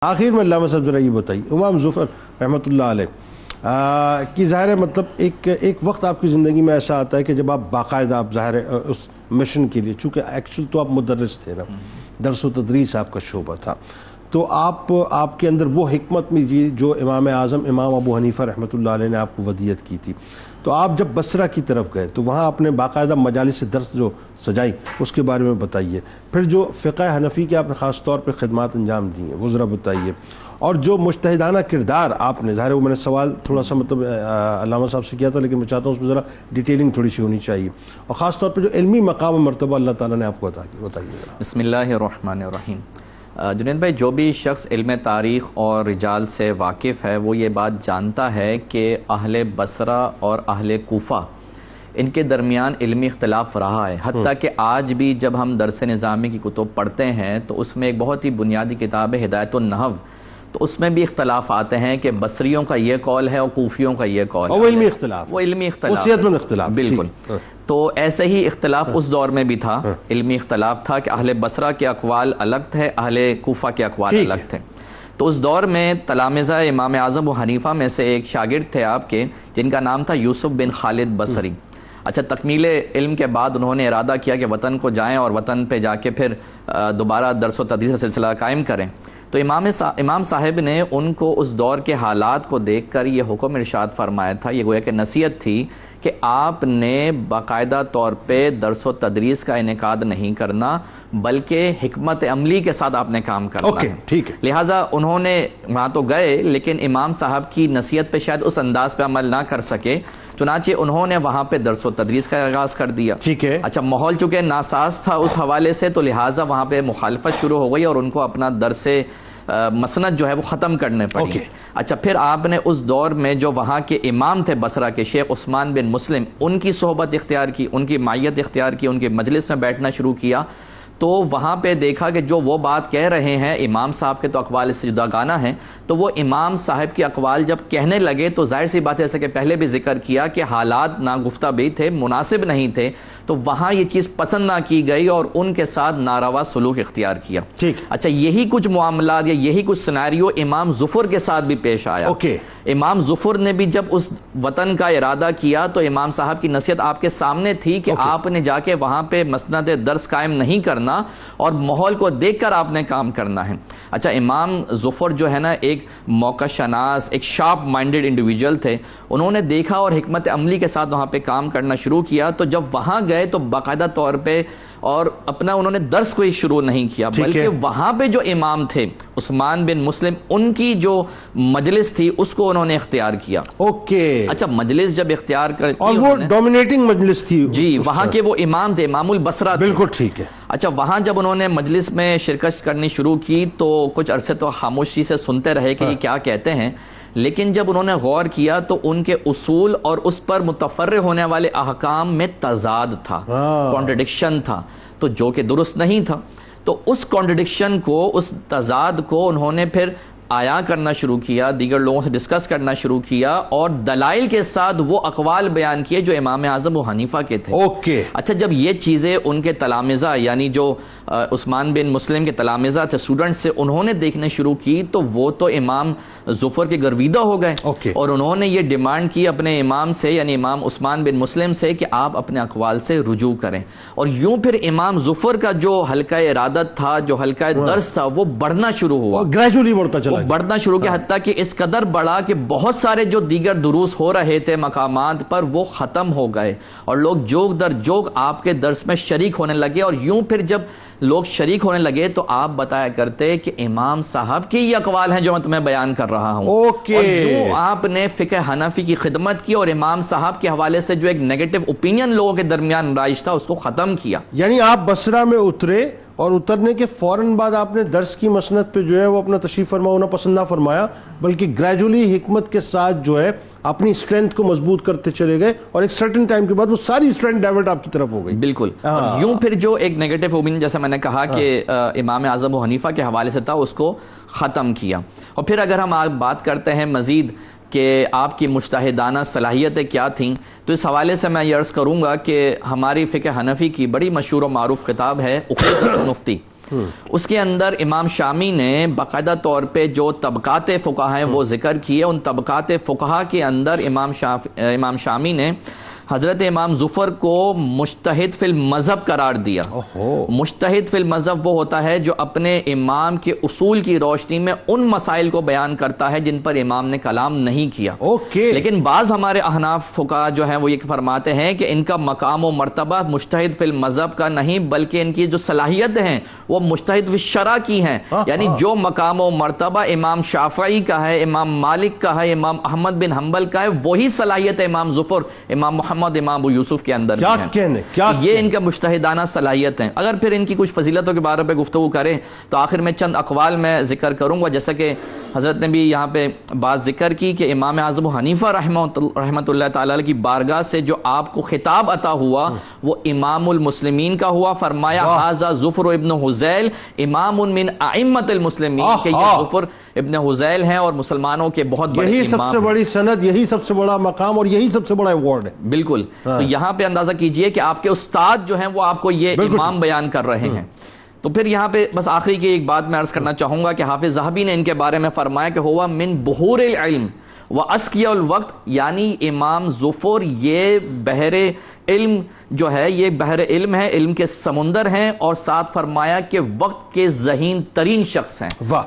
آخر میں علامہ صاحب ذرا یہ بتائیے، امام ظفر رحمۃ اللہ علیہ کی ظاہر ہے مطلب ایک وقت آپ کی زندگی میں ایسا آتا ہے کہ جب آپ باقاعدہ آپ ظاہر ہے اس مشن کے لیے، چونکہ ایکچوئل تو آپ مدرس تھے نا، درس و تدریس آپ کا شعبہ تھا، تو آپ کے اندر وہ حکمت میں جو امام اعظم امام ابو حنیفہ رحمۃ اللہ علیہ نے آپ کو ودیت کی تھی، تو آپ جب بصرہ کی طرف گئے تو وہاں آپ نے باقاعدہ مجالس درس جو سجائی اس کے بارے میں بتائیے، پھر جو فقہ حنفی کے آپ نے خاص طور پہ خدمات انجام دی ہیں وہ ذرا بتائیے، اور جو مجتہدانہ کردار آپ نے، ظاہر ہے وہ میں نے سوال تھوڑا سا مطلب علامہ صاحب سے کیا تھا، لیکن میں چاہتا ہوں اس میں ذرا ڈیٹیلنگ تھوڑی سی ہونی چاہیے، اور خاص طور پہ جو علمی مقام و مرتبہ اللہ تعالیٰ نے آپ کو عطا کیا، بتائیے۔ بسم اللہ الرحمن الرحیم۔ جنید بھائی، جو بھی شخص علم تاریخ اور رجال سے واقف ہے وہ یہ بات جانتا ہے کہ اہل بصرہ اور اہل کوفہ ان کے درمیان علمی اختلاف رہا ہے، حتیٰ کہ آج بھی جب ہم درس نظامی کی کتب پڑھتے ہیں تو اس میں ایک بہت ہی بنیادی کتاب ہے ہدایت النحو، تو اس میں بھی اختلاف آتے ہیں کہ بصریوں کا یہ قول ہے اور کوفیوں کا یہ قول ہے، وہ علمی اختلاف بالکل۔ تو ایسے ہی اختلاف اس دور میں بھی تھا، علمی اختلاف تھا کہ اہل بصرہ کے اقوال الگ تھے، اہل کوفہ کے اقوال الگ تھے۔ تو اس دور میں تلامذہ امام اعظم و حنیفہ میں سے ایک شاگرد تھے آپ کے، جن کا نام تھا یوسف بن خالد بصری۔ اچھا، تکمیل علم کے بعد انہوں نے ارادہ کیا کہ وطن کو جائیں اور وطن پہ جا کے پھر دوبارہ درس و تدریس کا سلسلہ قائم کریں۔ تو امام صاحب نے ان کو اس دور کے حالات کو دیکھ کر یہ حکم ارشاد فرمایا تھا، یہ گویا کہ نصیحت تھی کہ آپ نے باقاعدہ طور پہ درس و تدریس کا انعقاد نہیں کرنا، بلکہ حکمت عملی کے ساتھ آپ نے کام کرنا ہے۔ لہٰذا انہوں نے وہاں تو گئے، لیکن امام صاحب کی نصیحت پہ شاید اس انداز پہ عمل نہ کر سکے، چنانچہ انہوں نے وہاں پہ درس و تدریس کا آغاز کر دیا۔ اچھا، ماحول چونکہ ناساز تھا اس حوالے سے، تو لہٰذا وہاں پہ مخالفت شروع ہو گئی اور ان کو اپنا درس مسند جو ہے وہ ختم کرنے پڑی۔ اچھا، پھر آپ نے اس دور میں جو وہاں کے امام تھے بصرہ کے، شیخ عثمان بن مسلم، ان کی صحبت اختیار کی، ان کی معیت اختیار کی، ان کے مجلس میں بیٹھنا شروع کیا، تو وہاں پہ دیکھا کہ جو وہ بات کہہ رہے ہیں امام صاحب کے تو اقوال اس سے جداگانہ ہیں، تو وہ امام صاحب کے اقوال جب کہنے لگے تو ظاہر سی بات ہے، جیسے کہ پہلے بھی ذکر کیا کہ حالات ناگفتہ بھی تھے، مناسب نہیں تھے، تو وہاں یہ چیز پسند نہ کی گئی اور ان کے ساتھ ناروا سلوک اختیار کیا۔ اچھا، یہی کچھ معاملات یا یہی کچھ سیناریو امام ظفر کے ساتھ بھی پیش آیا۔ امام ظفر نے بھی جب اس وطن کا ارادہ کیا تو امام صاحب کی نصیحت آپ کے سامنے تھی کہ آپ نے جا کے وہاں پہ مسند درس قائم نہیں کرنا اور ماحول کو دیکھ کر آپ نے کام کرنا ہے۔ اچھا، امام ظفر جو ہے نا ایک موقع شناس، ایک شارپ مائنڈڈ انڈیویجول تھے، انہوں نے دیکھا اور حکمت عملی کے ساتھ وہاں پہ کام کرنا شروع کیا۔ تو جب وہاں گئے تو باقاعدہ طور پہ اور اپنا انہوں نے درس کوئی شروع نہیں کیا، بلکہ وہاں پہ جو امام تھے عثمان بن مسلم، ان کی جو مجلس تھی اس کو انہوں نے اختیار کیا۔ اچھا، مجلس جب اختیار کر اور وہ ڈومینیٹنگ مجلس تھی جی، وہاں کے وہ امام تھے، امام البصرہ۔ بالکل ٹھیک ہے۔ اچھا، وہاں جب انہوں نے مجلس میں شرکت کرنی شروع کی تو کچھ عرصے تو خاموشی سے سنتے رہے کہ یہ کیا کہتے ہیں، لیکن جب انہوں نے غور کیا تو ان کے اصول اور اس پر متفرع ہونے والے احکام میں تضاد تھا، کانٹرڈکشن تھا، تو جو کہ درست نہیں تھا۔ تو اس کانٹرڈکشن کو، اس تضاد کو انہوں نے پھر آیا کرنا شروع کیا، دیگر لوگوں سے ڈسکس کرنا شروع کیا اور دلائل کے ساتھ وہ اقوال بیان کیے جو امام اعظم و حنیفہ کے تھے۔ اچھا، جب یہ چیزیں ان کے تلامذہ یعنی جو عثمان بن مسلم کے تلامذہ تھے، اسٹوڈنٹس سے، انہوں نے دیکھنے شروع کی تو وہ تو امام ظفر کے گرویدہ ہو گئے اور انہوں نے یہ ڈیمانڈ کی اپنے امام سے یعنی امام عثمان بن مسلم سے کہ آپ اپنے اقوال سے رجوع کریں، اور یوں پھر امام ظفر کا جو حلقہ ارادت تھا، جو حلقہ درس تھا، وہ بڑھنا شروع ہوا، گریجولی بڑھنا شروع کیا، حتیٰ کہ اس قدر بڑھا کہ بہت سارے جو دیگر دروس ہو رہے تھے مقامات پر وہ ختم ہو گئے اور لوگ جوگ در جوگ آپ کے درس میں شریک ہونے لگے، اور یوں پھر جب لوگ شریک ہونے لگے تو آپ بتایا کرتے کہ امام صاحب کی یہ اقوال ہیں جو میں تمہیں بیان کر رہا ہوں، اور یوں آپ نے فقہ حنفی کی خدمت کی اور امام صاحب کے حوالے سے جو ایک نیگیٹو اوپینین لوگوں کے درمیان رائج تھا اس کو ختم کیا۔ یعنی آپ بصرہ میں اترے اور اترنے کے فوراً بعد آپ نے درس کی مسند پہ جو ہے وہ اپنا تشریف فرما ہونا پسند نہ فرمایا، بلکہ گریجولی حکمت کے ساتھ جو ہے اپنی اسٹرینتھ کو مضبوط کرتے چلے گئے اور ایک سرٹن ٹائم کے بعد وہ ساری اسٹرینتھ ڈائیورٹ آپ کی طرف ہو گئی۔ بالکل، یوں پھر جو ایک نیگیٹو اوپینین جیسے میں نے کہا کہ امام اعظم و حنیفہ کے حوالے سے تھا اس کو ختم کیا۔ اور پھر اگر ہم بات کرتے ہیں مزید کہ آپ کی مجتہدانہ صلاحیتیں کیا تھیں، تو اس حوالے سے میں یہ عرض کروں گا کہ ہماری فقہ حنفی کی بڑی مشہور و معروف کتاب ہے عقیدۃ المفتی۔ اس کے اندر امام شامی نے باقاعدہ طور پہ جو طبقات فقہا ہیں وہ ذکر کیے. ان طبقات فقہا کے اندر امام شامی نے حضرت امام ظفر کو مجتہد فی المذہب قرار دیا. مجتہد فی المذہب وہ ہوتا ہے جو اپنے امام کے اصول کی روشنی میں ان مسائل کو بیان کرتا ہے جن پر امام نے کلام نہیں کیا. لیکن بعض ہمارے احناف فقہا جو ہیں وہ یہ فرماتے ہیں کہ ان کا مقام و مرتبہ مجتہد فی المذہب کا نہیں بلکہ ان کی جو صلاحیت ہیں وہ مجتہد فی الشرع کی ہیں. یعنی جو مقام و مرتبہ امام شافعی کا ہے، امام مالک کا ہے، امام احمد بن حنبل کا ہے، وہی صلاحیت امام ظفر، امام محمد، امام ابو یوسف کے اندر بھی ہیں. یہ ان کا مجتہدانہ صلاحیت ہیں. اگر پھر ان کی کچھ فضیلتوں کے بارے میں گفتگو کریں تو آخر میں چند اقوال میں ذکر کروں گا. جیسا کہ حضرت نے بھی یہاں پہ بات ذکر کی کہ امام اعظم حنیفہ رحمۃ اللہ تعالی کی بارگاہ سے جو آپ کو خطاب عطا ہوا وہ امام المسلمین کا ہوا. فرمایا ھذا ظفر ابن حذیل امام من ائمۃ المسلمین، کہ یہ ظفر ابن حذیل ہیں اور مسلمانوں کے بہت بڑے امام. یہی سب سے بڑی سند، یہی سب سے بڑا مقام اور یہی سب سے بڑا ایوارڈ ہے. بالکل. تو یہاں پہ اندازہ کیجئے کہ آپ کے استاد جو ہیں وہ آپ کو یہ امام بیان کر رہے ہیں. تو پھر یہاں پہ بس آخری کی ایک بات میں عرض کرنا چاہوں گا کہ حافظ ذہبی نے ان کے بارے میں فرمایا کہ ہوا من بحور العلم واسقیاء الوقت، یعنی امام ظفر یہ بحر علم جو ہے یہ بحر علم ہے، علم کے سمندر ہیں، اور ساتھ فرمایا کہ وقت کے ذہین ترین شخص ہیں. واہ.